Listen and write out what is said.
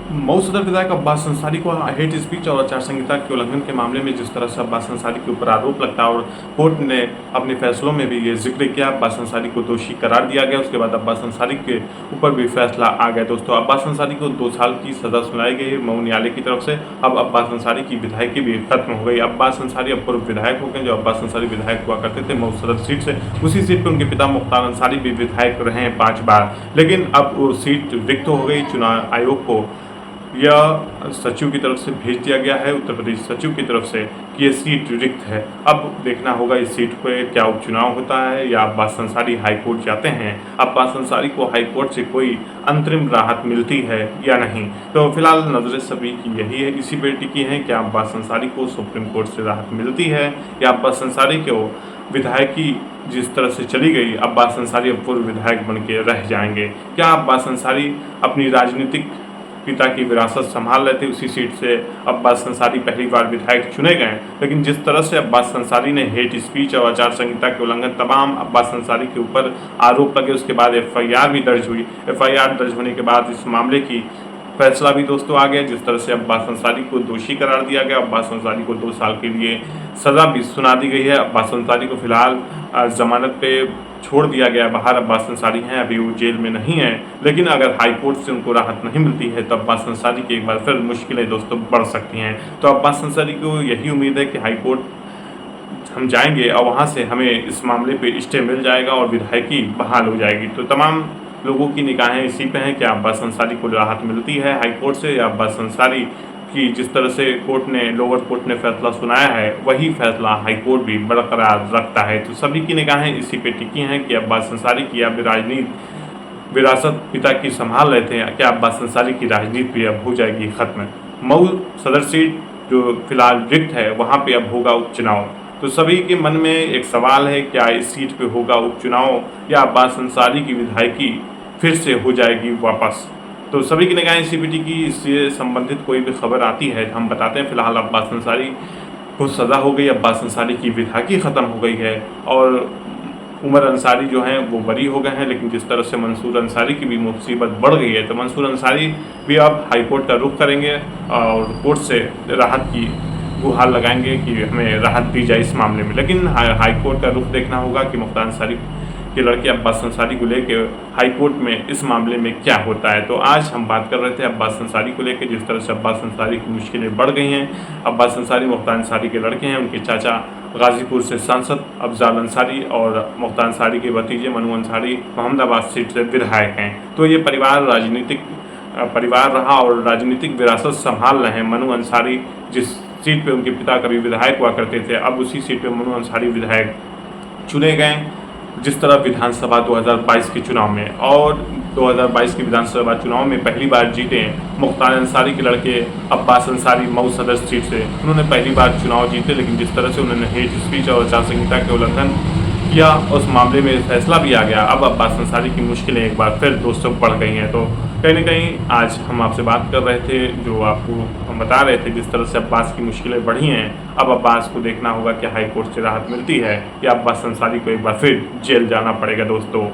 मऊ सदर विधायक अब्बास अंसारी को हेट स्पीच और आचार संहिता के उल्लंघन के मामले में जिस तरह से अब्बास अंसारी के ऊपर आरोप लगता है और कोर्ट ने अपने फैसलों में भी ये जिक्र किया, अब्बास अंसारी को दोषी करार दिया गया। उसके बाद अब्बास अंसारी के ऊपर भी फैसला आ गया। दोस्तों, अब्बास अंसारी को 2 साल की सजा सुनाई गई है मऊ न्यायालय की तरफ से। अब अब्बास अंसारी की विधायकी भी खत्म हो गई। अब्बास अंसारी अब पूर्व विधायक हो गए। जो अब्बास अंसारी विधायक हुआ करते थे मऊ सदर सीट से, उसी सीट पर उनके पिता मुख्तार अंसारी भी विधायक रहे हैं 5 बार। लेकिन अब वो सीट रिक्त हो गई। चुनाव आयोग को यह सचिव की तरफ से भेज दिया गया है, उत्तर प्रदेश सचिव की तरफ से, कि ये सीट रिक्त है। अब देखना होगा इस सीट पे क्या उपचुनाव होता है या अब्बास अंसारी हाईकोर्ट जाते हैं, अब्बास अंसारी को हाईकोर्ट से कोई अंतरिम राहत मिलती है या नहीं। तो फिलहाल नजरें सभी की यही है, इसी पे टिकी है, क्या अब्बास अंसारी को सुप्रीम कोर्ट से राहत मिलती है या अब्बास अंसारी को विधायकी जिस तरह से चली गई, अब्बास अंसारी अब पूर्व विधायक बन के रह जाएंगे। क्या अब्बास अंसारी अपनी राजनीतिक पिता की विरासत संभाल रहे थे उसी सीट से अब्बास अंसारी पहली बार विधायक चुने गए। लेकिन जिस तरह से अब्बास अंसारी ने हेट स्पीच और आचार संहिता के उल्लंघन तमाम अब्बास अंसारी के ऊपर आरोप लगे, उसके बाद FIR भी दर्ज हुई। FIR दर्ज होने के बाद इस मामले की फैसला भी दोस्तों आ गया। जिस तरह से अब्बास अंसारी को दोषी करार दिया गया, अब्बास अंसारी को 2 साल के लिए सज़ा भी सुना दी गई है। अब्बास अंसारी को फिलहाल जमानत पे छोड़ दिया गया बाहर। अब्बास अंसारी हैं, अभी वो जेल में नहीं है। लेकिन अगर हाई कोर्ट से उनको राहत नहीं मिलती है तो अब्बास अंसारी की एक बार फिर मुश्किलें दोस्तों बढ़ सकती हैं। तो अब्बास अंसारी को यही उम्मीद है कि हाई कोर्ट हम जाएंगे और वहाँ से हमें इस मामले पे स्टे मिल जाएगा और विधायकी बहाल हो जाएगी। तो तमाम लोगों की निगाहें इसी पे हैं कि अब्बास अंसारी को राहत मिलती है हाई कोर्ट से या अब्बास अंसारी की जिस तरह से कोर्ट ने लोअर कोर्ट ने फैसला सुनाया है वही फैसला हाई कोर्ट भी बरकरार रखता है। तो सभी की निगाहें इसी पे टिकी हैं कि अब्बास अंसारी की अब राजनीति विरासत पिता की संभाल रहे थे, क्या अब्बास अंसारी की राजनीति भी अब हो जाएगी खत्म। मऊ सदर सीट जो फिलहाल रिक्त है वहाँ पे अब होगा उपचुनाव। तो सभी के मन में एक सवाल है, क्या इस सीट पे होगा उपचुनाव या अब्बास अंसारी की विधायकी फिर से हो जाएगी वापस। तो सभी की निगाहें CPT की इससे संबंधित कोई भी खबर आती है हम बताते हैं। फिलहाल अब्बास अंसारी को सज़ा हो गई, अब्बास अंसारी की विधायकी ख़त्म हो गई है और उमर अंसारी जो हैं वो बरी हो गए हैं। लेकिन जिस तरह से मंसूर अंसारी की भी मुसीबत बढ़ गई है तो मंसूर अंसारी भी अब हाई कोर्ट का रुख करेंगे और कोर्ट से राहत की गुहार लगाएंगे कि हमें राहत दी जाए इस मामले में। लेकिन हाई कोर्ट का रुख देखना होगा कि मुख्तार अंसारी के लड़के अब्बास अंसारी को लेकर हाई कोर्ट में इस मामले में क्या होता है। तो आज हम बात कर रहे थे अब्बास अंसारी को लेकर, जिस तरह से अब्बास अंसारी की मुश्किलें बढ़ गई हैं। अब्बास अंसारी मुख्तार अंसारी के लड़के हैं, उनके चाचा गाजीपुर से सांसद अफजाल अंसारी और मुख्तार अंसारी के भतीजे मनु अंसारी मोहम्मदाबाद सीट से विधायक हैं। तो ये परिवार राजनीतिक परिवार रहा और राजनीतिक विरासत संभाल रहे हैं। मनु अंसारी जिस सीट पे उनके पिता कभी विधायक हुआ करते थे, अब उसी सीट पे मनु अंसारी विधायक चुने गए। जिस तरह विधानसभा 2022 के चुनाव में और 2022 के विधानसभा चुनाव में पहली बार जीते मुख्तार अंसारी के लड़के अब्बास अंसारी मऊ सदर सीट से, उन्होंने पहली बार चुनाव जीते। लेकिन जिस तरह से उन्होंने हेट स्पीच और आचार संहिता के उल्लंघन किया उस मामले में फैसला भी आ गया। अब अब्बास अंसारी की मुश्किलें एक बार फिर दोस्तों बढ़ गई हैं। तो कहीं ना कहीं आज हम आपसे बात कर रहे थे, जो आपको हम बता रहे थे जिस तरह से अब्बास की मुश्किलें बढ़ी हैं। अब अब्बास को देखना होगा कि हाई कोर्ट से राहत मिलती है या अब्बास अंसारी को एक बार फिर जेल जाना पड़ेगा दोस्तों।